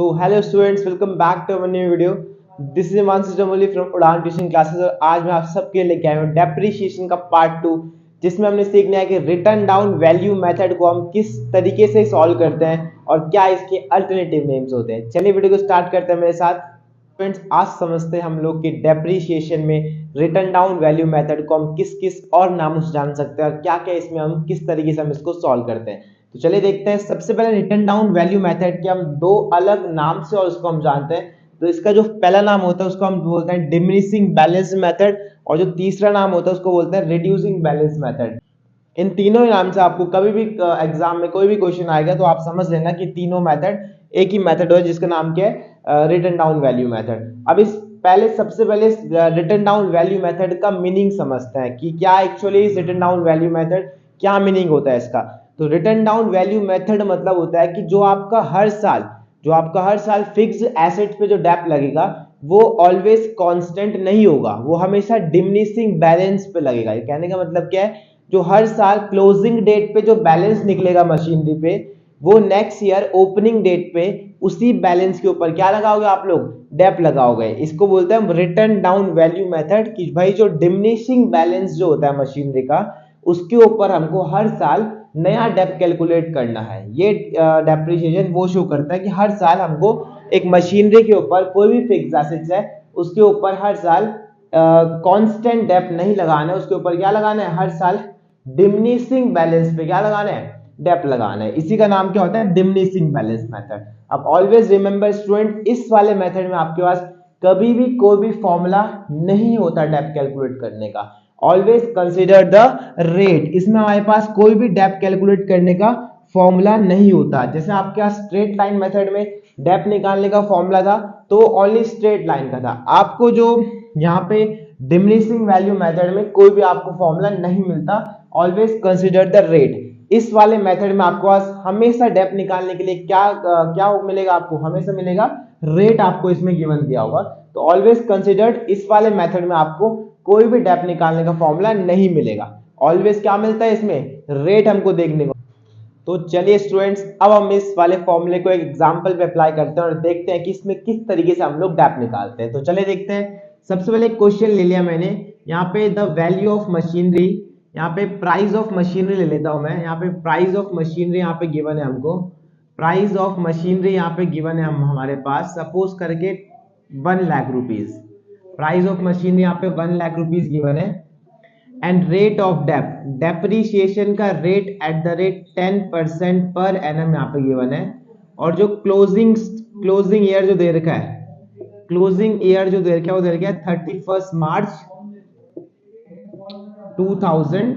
तो hello students, welcome back to our new video. This is Himanshu Jamoli from Udaan tuition classes और आज मैं आप सबके लिए लेके आया हूँ डेप्रिसिएशन का पार्ट 2, जिसमें हमने सीखना है कि रिटर्न डाउन वैल्यू मेथड को हम किस तरीके से सॉल्व करते हैं और क्या इसके अल्टरनेटिव नेम्स होते हैं। चलिए वीडियो को स्टार्ट करते हैं मेरे साथ। फ्रेंड्स, आज समझते हैं हम लोग कि डेप्रिसिएशन में रिटर्न डाउन वैल्यू मेथड को हम किस किस और नामों से जान सकते हैं और क्या क्या इसमें हम किस तरीके से हम इसको सॉल्व करते हैं। तो चलिए देखते हैं। सबसे पहले रिटर्न डाउन वैल्यू मेथड के हम दो अलग नाम से और उसको हम जानते हैं। तो इसका जो पहला नाम होता है उसको हम बोलते हैं डिमिनिशिंग बैलेंस मेथड और जो तीसरा नाम होता है उसको बोलते हैं रिड्यूसिंग बैलेंस मेथड। इन तीनों नाम से आपको कभी भी एग्जाम में कोई भी क्वेश्चन आएगा तो आप समझ लेना कि तीनों मेथड एक ही मेथड है जिसका नाम क्या है, रिटर्न डाउन वैल्यू मेथड। अब इस पहले सबसे पहले रिटर्न डाउन वैल्यू मेथड का मीनिंग समझते हैं कि क्या एक्चुअली इस रिटर्न डाउन वैल्यू मेथड क्या मीनिंग होता है इसका। तो रिटर्न डाउन वैल्यू मेथड मतलब होता है कि जो आपका हर साल फिक्स एसेट पे जो डेप्थ लगेगा वो ऑलवेज कांस्टेंट नहीं होगा, वो हमेशा डिमिनिशिंग बैलेंस पे लगेगा। ये कहने का मतलब क्या है, जो हर साल क्लोजिंग डेट पे जो बैलेंस निकलेगा मशीनरी पे, वो नेक्स्ट ईयर ओपनिंग डेट पे उसी बैलेंस के ऊपर क्या लगाओगे आप लोग, डेप्थ लगाओगे। इसको बोलते हैं रिटर्न डाउन वैल्यू मेथड कि भाई जो डिमिनिशिंग बैलेंस जो होता है मशीनरी का उसके ऊपर हमको हर साल नया डेप्थ कैलकुलेट करना है। ये डेप्रिसिएशन वो शो करता है कि हर साल हमको एक मशीनरी के ऊपर कोई भी फिक्स एसेट्स है उसके ऊपर हर साल कांस्टेंट डेप्थ नहीं लगाना है, उसके ऊपर क्या लगाना है, हर साल डिमिनिशिंग बैलेंस पे क्या लगाना है, डेप्थ लगाना है। इसी का नाम क्या होता है, डिमिनिशिंग बैलेंस मेथड। अब ऑलवेज रिमेंबर स्टूडेंट, इस वाले मेथड में आपके पास कभी भी कोई भी फॉर्मूला नहीं होता डेप्थ कैलकुलेट करने का। ऑलवेज कंसिडर द रेट, इसमें हमारे पास कोई भी डेप्थ कैलकुलेट करने का फॉर्मूला नहीं होता। जैसे आपके पास स्ट्रेट लाइन मेथड में डेप्थ निकालने का फॉर्मूला था तो ओनली स्ट्रेट लाइन का था। आपको जो यहाँ पे डिमिनिशिंग वैल्यू मेथड में कोई भी आपको फॉर्मूला नहीं मिलता। Always consider the rate. इस वाले मेथड में आपको हमेशा डेप्थ निकालने के लिए क्या मिलेगा, आपको हमेशा मिलेगा रेट, आपको इसमें गिवन दिया होगा। तो ऑलवेज कंसिडर्ड, इस वाले मेथड में आपको कोई भी डेप्थ निकालने का फॉर्मूला नहीं मिलेगा। ऑलवेज क्या मिलता है इसमें, रेट हमको देखने को। तो चलिए स्टूडेंट्स, अब हम इस वाले फॉर्मूले को एक एग्जांपल पे अप्लाई करते हैं और देखते हैं कि इसमें किस तरीके से हम लोग डेप्थ निकालते हैं। तो चलिए देखते हैं। सबसे पहले क्वेश्चन ले लिया मैंने, यहाँ पे द वैल्यू ऑफ मशीनरी, यहाँ पे प्राइस ऑफ मशीनरी ले लेता हूं मैं। यहाँ पे प्राइस ऑफ मशीनरी यहाँ पे गिवन है हमको, प्राइस ऑफ मशीनरी यहाँ पे गिवन है हमारे पास, सपोज करके 1 lakh rupees. Price of machinery यहाँ पे 1 लाख रुपीज गिवन है। And rate of depth, depreciation का रेट एट द रेट 10% पर एनम यहाँ पे गिवन है। और जो क्लोजिंग ईयर जो दे रखा है, क्लोजिंग ईयर जो दे रखा है वो दे रखा है 31 मार्च 2000।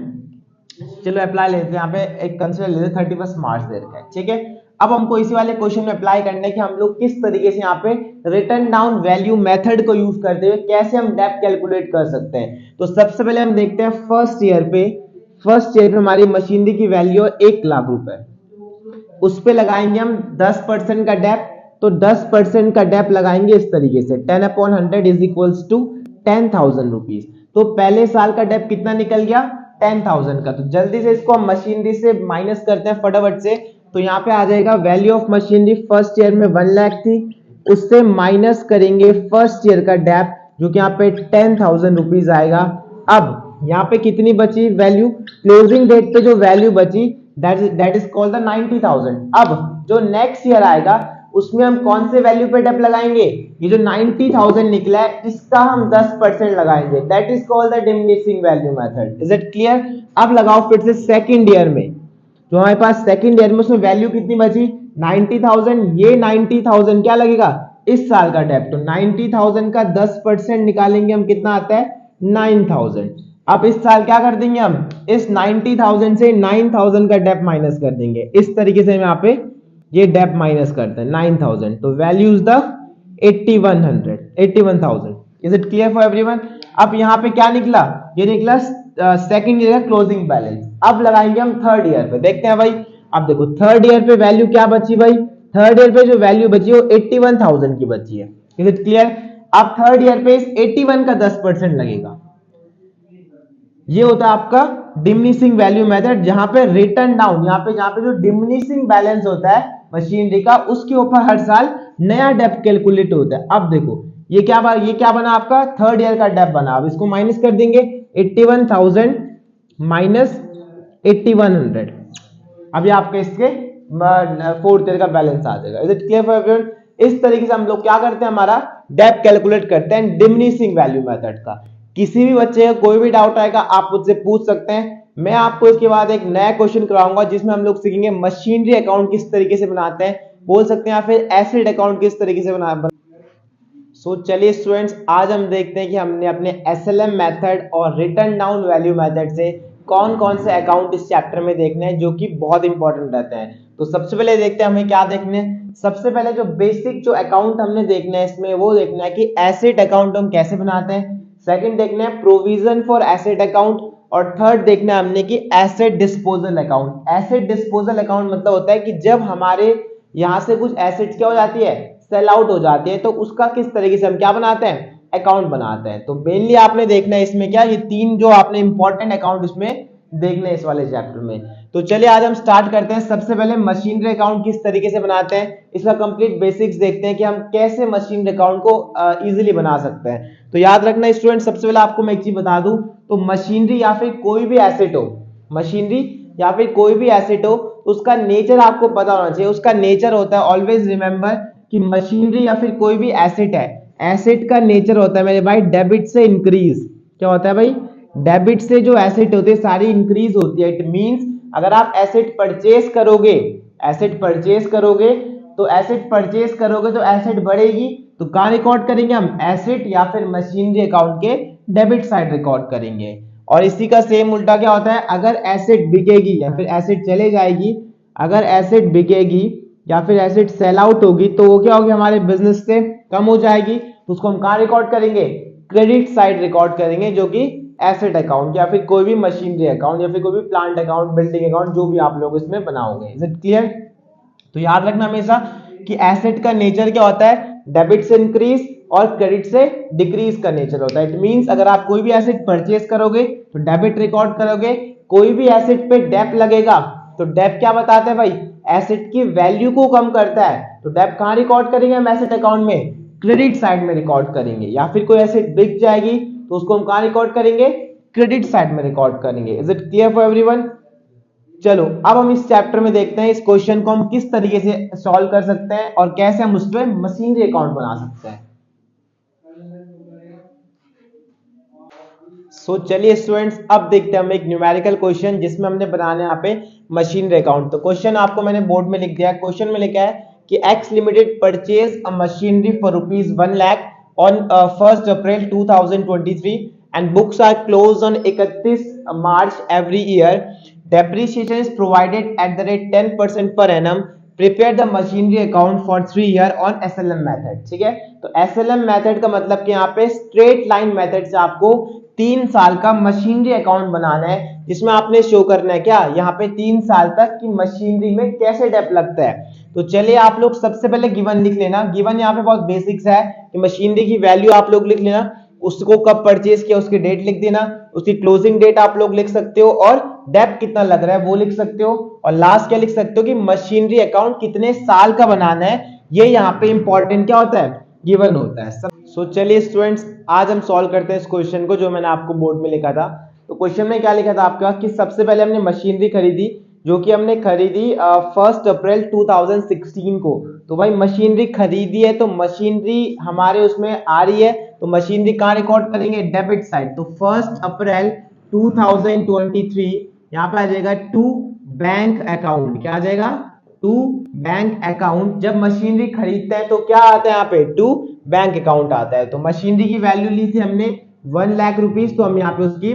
चलो अप्लाई लेते हैं, यहाँ पे एक कंसिडर लेते हैं 31 मार्च दे रखा है, ठीक है। अब हमको इसी वाले क्वेश्चन में अप्लाई करना है कि हम लोग किस तरीके से यहाँ पे रिटर्न डाउन वैल्यू मेथड को यूज करते हुए कैसे हम डेप्थ कैलकुलेट कर सकते हैं। तो सबसे पहले हम देखते हैं फर्स्ट ईयर पे हमारी मशीनरी की वैल्यू 1 लाख रुपए, उस पे लगाएंगे हम 10% का डेप्थ। तो 10% का डेप्थ लगाएंगे इस तरीके से 10/100 इज इक्वल्स टू 10,000 रुपीज। तो पहले साल का डेप्थ कितना निकल गया, 10,000 का। तो जल्दी से इसको हम मशीनरी से माइनस करते हैं फटाफट से। तो यहाँ पे आ जाएगा value of machinery first year में 1 लाख थी, उससे माइनस करेंगे फर्स्ट ईयर का डेप्थ जो कि यहाँ पे 10,000 रुपीज आएगा। अब यहाँ पे कितनी बची वैल्यू, क्लोजिंग डेट पे जो वैल्यू बची दैट इज कॉल्ड द 90,000। अब जो नेक्स्ट ईयर आएगा उसमें हम कौन से वैल्यू पे डेप्थ लगाएंगे, ये जो 90,000 निकला है इसका हम 10% लगाएंगे, that is called the diminishing value method. Is it clear. अब लगाओ फिर से सेकंड ईयर में, जो हमारे पास सेकंड ईयर में उसमें वैल्यू कितनी बची 90,000। ये 90,000 क्या लगेगा, इस साल का डेप्थ। तो 90,000 का 10% निकालेंगे हम, कितना आता है 9,000। अब इस साल क्या कर देंगे हम, इस 90,000 से 9,000 का डेप्थ माइनस कर देंगे। इस तरीके से हम यहाँ पे ये डेप्थ माइनस करते हैं 9,000। तो value is the 81,000। Is it clear for everyone. अब यहाँ पे क्या निकला, ये निकला सेकंड ईयर का क्लोजिंग बैलेंस। अब लगाएंगे हम थर्ड ईयर पे, देखते हैं भाई। अब देखो थर्ड ईयर पे वैल्यू क्या बची भाई, थर्ड ईयर पे जो वैल्यू बची वो 81,000 की बची है। Is it clear. अब थर्ड ईयर पे इस 81 का 10% लगेगा। ये होता है आपका डिमिनिशिंग वैल्यू मेथड, जहां पे रिटर्न डाउन, यहाँ पे जहां पे जो डिमिनिशिंग बैलेंस होता है मशीनरी का उसके ऊपर हर साल नया डेप्थ कैलकुलेट होता है। अब देखो ये क्या बना आपका थर्ड ईयर का डेप्थ बना। अब इसको माइनस कर देंगे 81,000 माइनस 8100। अभी आपके इसके फोर्थ ईयर का बैलेंस आ जाएगा। Is it clear for everyone? इस तरीके से हम लोग क्या करते हैं, हमारा डेप्थ कैलकुलेट करते हैं डिमिनिशिंग वैल्यू मेथड का। किसी भी बच्चे का कोई भी डाउट आएगा आप मुझसे पूछ सकते हैं। मैं आपको इसके बाद एक नया क्वेश्चन कराऊंगा जिसमें हम लोग सीखेंगे मशीनरी अकाउंट किस तरीके से बनाते हैं, बोल सकते हैं, या फिर एसेट अकाउंट किस तरीके से बना। सो चलिए स्टूडेंट्स, आज हम देखते हैं कि हमने अपने एसएलएम मेथड और रिटर्न डाउन वैल्यू मेथड से कौन कौन से अकाउंट इस चैप्टर में देखने हैं जो कि बहुत इंपॉर्टेंट रहते हैं। तो सबसे पहले देखते हैं हमें क्या देखने हैं। सबसे पहले जो बेसिक जो अकाउंट हमने देखना है इसमें वो देखना है कि एसेट अकाउंट हम कैसे बनाते हैं। सेकंड देखना है प्रोविजन फॉर एसेट अकाउंट, और थर्ड देखना है हमने कि asset disposal account. Asset disposal account मतलब होता है कि जब हमारे यहाँ से कुछ एसेट्स क्या हो जाती है, सेल आउट हो जाती है, तो उसका किस तरीके से हम क्या बनाते हैं, अकाउंट बनाते हैं। तो मेनली आपने देखना है इसमें क्या, ये तीन जो आपने इंपॉर्टेंट अकाउंट इसमें देखने हैं इस वाले चैप्टर में। तो चलिए आज हम स्टार्ट करते हैं। सबसे पहले मशीनरी अकाउंट किस तरीके से बनाते हैं, इसका कंप्लीट बेसिक्स देखते हैं कि हम कैसे मशीनरी अकाउंट को इजीली बना सकते हैं। तो याद रखना स्टूडेंट, सबसे पहले आपको मैं एक चीज बता दूं, तो मशीनरी या फिर कोई भी एसेट हो, मशीनरी या फिर कोई भी एसेट हो, उसका नेचर आपको पता होना चाहिए। उसका नेचर होता है, ऑलवेज रिमेंबर कि मशीनरी या फिर कोई भी एसेट है, एसेट का नेचर होता है मेरे भाई डेबिट से इंक्रीज। क्या होता है भाई, डेबिट से जो एसेट होते हैं सारी इंक्रीज होती है। इट मींस अगर आप एसेट परचेज करोगे, एसेट परचेज करोगे तो एसेट परचेज करोगे तो एसेट बढ़ेगी। तो कहां रिकॉर्ड करेंगे हम, एसेट या फिर मशीनरी अकाउंट के डेबिट साइड रिकॉर्ड करेंगे। और इसी का सेम उल्टा क्या होता है, अगर एसेट बिकेगी या फिर एसेट चले जाएगी, अगर एसेट बिकेगी या फिर एसेट सेल आउट होगी तो वो क्या होगी, हमारे बिजनेस से कम हो जाएगी। तो उसको हम कहां रिकॉर्ड करेंगे, क्रेडिट साइड रिकॉर्ड करेंगे, जो कि एसेट अकाउंट या फिर कोई भी मशीनरी अकाउंट या फिर कोई भी प्लांट अकाउंट, बिल्डिंग अकाउंट, जो भी आप लोग इसमें बनाओगे। Is it clear? तो याद रखना हमेशा कि एसेट का नेचर क्या होता है, डेबिट से इंक्रीज और क्रेडिट से डिक्रीज का नेचर होता है। इट मींस अगर आप कोई भी एसेट परचेज करोगे तो डेबिट रिकॉर्ड करोगे, कोई भी एसेट पे डेप लगेगा तो डेप क्या बताते हैं भाई, एसेट की वैल्यू को कम करता है। तो डेप कहां रिकॉर्ड करेंगे हम, एसेट अकाउंट में क्रेडिट साइड में रिकॉर्ड करेंगे। या फिर कोई एसेट बिक जाएगी तो उसको हम कहां रिकॉर्ड करेंगे, क्रेडिट साइड में रिकॉर्ड करेंगे। Is it clear for everyone? चलो अब हम इस चैप्टर में देखते हैं इस क्वेश्चन को हम किस तरीके से सॉल्व कर सकते हैं और कैसे हम उसमें मशीनरी अकाउंट बना सकते हैं। सो चलिए स्टूडेंट्स, अब देखते हैं हम एक न्यूमेरिकल क्वेश्चन जिसमें हमने बनाना है यहाँ पे मशीनरी अकाउंट। तो क्वेश्चन आपको मैंने बोर्ड में लिख दिया है। क्वेश्चन में लिखा है कि x limited purchase a machinery for rupees 1 lakh on 1 April 2023 and books are closed on 31 March every year. Depreciation is provided at the rate 10% per annum. Prepare the machinery account for 3 year on SLM method. ठीक है, तो SLM method का मतलब कि यहाँ पे straight line method से आपको 3 साल का मशीनरी अकाउंट बनाना है, जिसमें आपने शो करना है क्या, यहाँ पे 3 साल तक की मशीनरी में कैसे डेप लगता है। तो चलिए आप लोग सबसे पहले गिवन लिख लेना। गिवन यहाँ पे बहुत बेसिक्स है कि मशीनरी की वैल्यू आप लोग लिख लेना, उसको कब परचेज किया उसकी डेट लिख देना, उसकी क्लोजिंग डेट आप लोग लिख सकते हो, और डेप कितना लग रहा है वो लिख सकते हो, और लास्ट क्या लिख सकते हो कि मशीनरी अकाउंट कितने साल का बनाना है। ये यहाँ पे इंपॉर्टेंट क्या होता है, गिवन होता है। सो चलिए स्टूडेंट्स, आज हम सॉल्व करते हैं इस क्वेश्चन को जो मैंने आपको बोर्ड में लिखा था। तो क्वेश्चन में क्या लिखा था आपका कि सबसे पहले हमने मशीनरी खरीदी, जो कि हमने खरीदी 1 अप्रैल 2016 को। तो भाई मशीनरी खरीदी है तो मशीनरी हमारे उसमें आ रही है, तो मशीनरी कहाँ रिकॉर्ड करेंगे, डेबिट साइड। तो 1 अप्रैल 2023 यहाँ पे आ जाएगा टू बैंक अकाउंट। क्या आ जाएगा, टू बैंक अकाउंट। जब मशीनरी खरीदते हैं तो क्या आता है यहाँ पे, टू बैंक अकाउंट आता है। तो मशीनरी की वैल्यू ली थी हमने 1 लाख रुपीज, तो हम यहाँ पे उसकी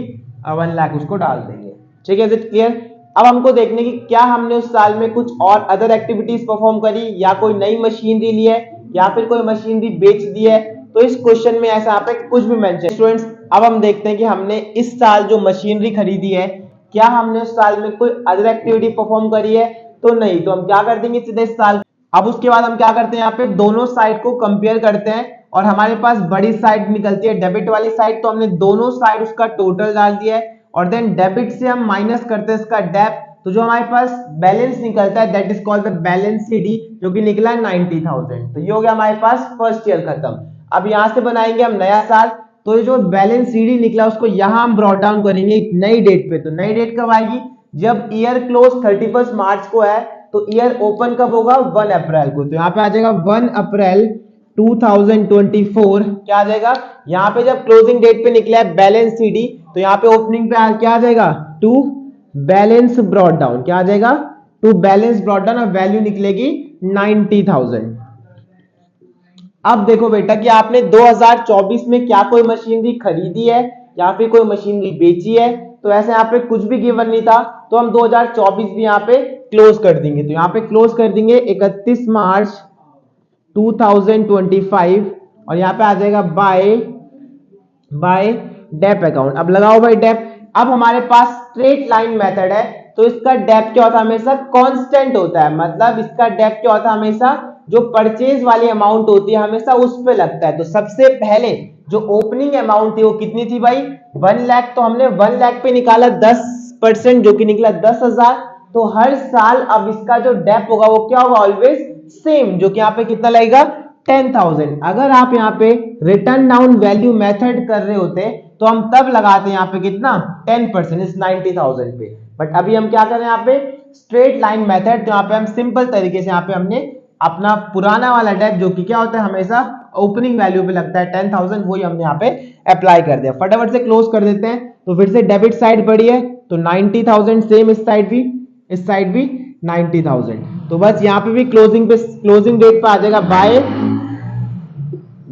1 लाख उसको डाल देंगे। ठीक है, इज इट क्लियर? अब हमको देखने की क्या हमने उस साल में कुछ और अदर एक्टिविटीज परफॉर्म करी, या कोई नई मशीनरी ली है, या फिर कोई मशीनरी बेच दी है। तो इस क्वेश्चन में ऐसा यहाँ पे कुछ भी मेंशन। स्टूडेंट्स अब हम देखते हैं कि हमने इस साल जो मशीनरी खरीदी है, क्या हमने उस साल में कोई अदर एक्टिविटी परफॉर्म करी है, तो नहीं। तो हम क्या कर देंगे सीधे इस साल। अब उसके बाद हम क्या करते हैं, यहाँ पे दोनों साइड को कंपेयर करते हैं, और हमारे पास बड़ी साइड निकलती है डेबिट वाली साइड, तो हमने दोनों साइड उसका टोटल डाल दिया है, और देन डेबिट से हम माइनस करते हैं इसका डेप, तो जो हमारे पास बैलेंस निकलता है that is called the balance CD, जो कि निकला 90,000। तो ये हो गया हमारे पास फर्स्ट ईयर खत्म। अब यहां से बनाएंगे हम नया साल, तो ये जो बैलेंस सीडी निकला उसको यहां हम ब्रॉट डाउन करेंगे एक नई डेट पे। तो नई डेट कब आएगी? जब ईयर क्लोज 31 मार्च को है, तो ईयर ओपन कब होगा? 1 अप्रैल को। तो यहाँ पे आ जाएगा 1 अप्रैल 2024। क्या आ जाएगा? यहाँ पे जब क्लोजिंग डेट पे निकला है बैलेंस सीडी, तो यहाँ पे ओपनिंग पे क्या आ जाएगा? To balance brought down. क्या आ जाएगा? टू बैलेंस ब्रॉट डाउन, और वैल्यू निकलेगी 90,000। अब देखो बेटा कि आपने 2024 में क्या कोई मशीनरी खरीदी है या फिर कोई मशीनरी बेची है, तो ऐसे यहाँ पे कुछ भी गिवन नहीं था, तो हम 2024 भी यहाँ पे क्लोज कर देंगे। तो यहाँ पे क्लोज कर देंगे 31 मार्च 2025, और यहाँ पे आ जाएगा बाय डेप अकाउंट। अब लगाओ भाई डेप। अब हमारे पास स्ट्रेट लाइन मेथड है, तो इसका डेप क्या होता है? हमेशा कांस्टेंट होता है। मतलब इसका डेप क्या होता है? हमेशा जो परचेज वाली अमाउंट होती है हमेशा उस पे लगता है। तो सबसे पहले जो ओपनिंग अमाउंट थी वो कितनी थी भाई? 1 लाख। तो हमने 1 लाख पे निकाला 10%, जो कि निकला 10,000। तो हर साल अब इसका जो डेप होगा वो क्या होगा? ऑलवेज सेम, जो कि यहाँ पे कितना लगेगा? 10,000। अगर आप यहाँ पे रिटर्न डाउन वैल्यू मेथड कर रहे होते तो हम तब लगाते यहाँ पे कितना? 10% इस 90,000 पे। बट अभी हम क्या कर रहे हैं यहाँ पे? Straight line method. तो यहाँ पे हम सिंपल तरीके से यहाँ पे हमने अपना पुराना वाला डेप, जो कि क्या होता है हमेशा ओपनिंग वैल्यू पे लगता है 10,000, वही हमने यहाँ पे अप्लाई कर दिया। फटाफट से क्लोज कर देते हैं। तो फिर से डेबिट साइड बढ़ी है, तो 90,000 सेम, इस साइड भी 90,000। तो बस यहाँ पे भी क्लोजिंग डेट पे आ जाएगा बाय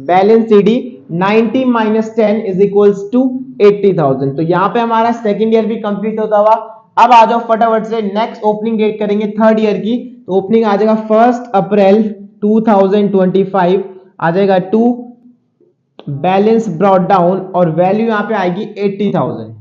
बैलेंस सीडी 90 माइनस 10 इज इक्वल्स टू 80,000। तो यहाँ पे हमारा सेकेंड ईयर भी कंप्लीट होता हुआ। अब आ जाओ फटाफट से नेक्स्ट ओपनिंग डेट करेंगे थर्ड ईयर की। तो ओपनिंग आ जाएगा 1 अप्रैल 2025, आ जाएगा टू बैलेंस ब्रॉट डाउन, और वैल्यू यहाँ पे आएगी 80,000।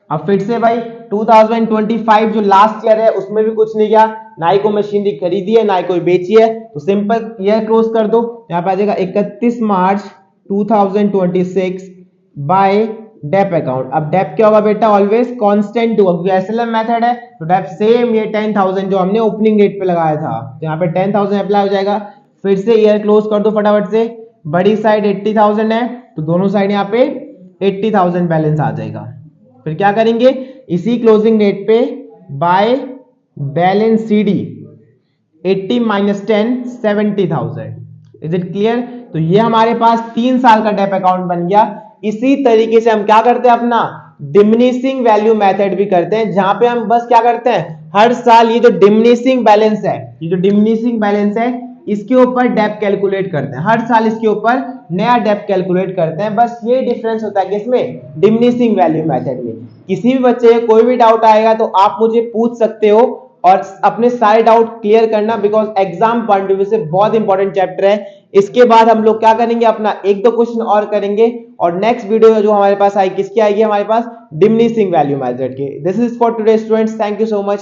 अब फिर से भाई 2025 जो लास्ट ईयर है उसमें भी कुछ नहीं किया, ना ही कोई मशीनरी खरीदी है ना ही कोई बेची है, तो सिंपल ईयर क्लोज कर दो। यहाँ पे आ जाएगा 31 मार्च 2026 बाय डेप अकाउंट। अब डेप क्या होगा बेटा? ऑलवेज कांस्टेंट होगा, क्योंकि एसएलएम मेथड है। तो डेप सेम ये 10,000 जो हमने ओपनिंग डेट पे लगाया था, तो यहाँ पे 10,000 अप्लाई हो जाएगा। फिर से ईयर क्लोज कर दो फटाफट से। बड़ी साइड 80,000 है, तो दोनों साइड यहाँ पे 80,000 बैलेंस आ जाएगा। फिर क्या करेंगे? इसी क्लोजिंग डेट पे bye balance CD 80 minus 10 70,000। Is it clear? तो ये हमारे पास 3 साल का डेप अकाउंट बन गया। इसी तरीके से हम क्या करते हैं? अपना डिमिनिशिंग वैल्यू मेथड भी करते हैं, जहां पे हम बस क्या करते हैं? हर साल ये जो डिमिनिशिंग बैलेंस है, इसके ऊपर डेप कैलकुलेट करते हैं। हर साल इसके ऊपर नया डेप कैलकुलेट करते हैं। बस ये डिफरेंस होता है किसमें? डिमिनिशिंग वैल्यू मेथड में। किसी भी बच्चे को कोई भी डाउट आएगा तो आप मुझे पूछ सकते हो, और अपने सारे डाउट क्लियर करना, because exam point of view से बहुत इंपॉर्टेंट चैप्टर है। इसके बाद हम लोग क्या करेंगे? अपना 1-2 क्वेश्चन और करेंगे, और नेक्स्ट वीडियो जो हमारे पास आएगी किसकी आएगी? हमारे पास डिमिनिशिंग वैल्यू मेथड की। This is for today students, thank you so much.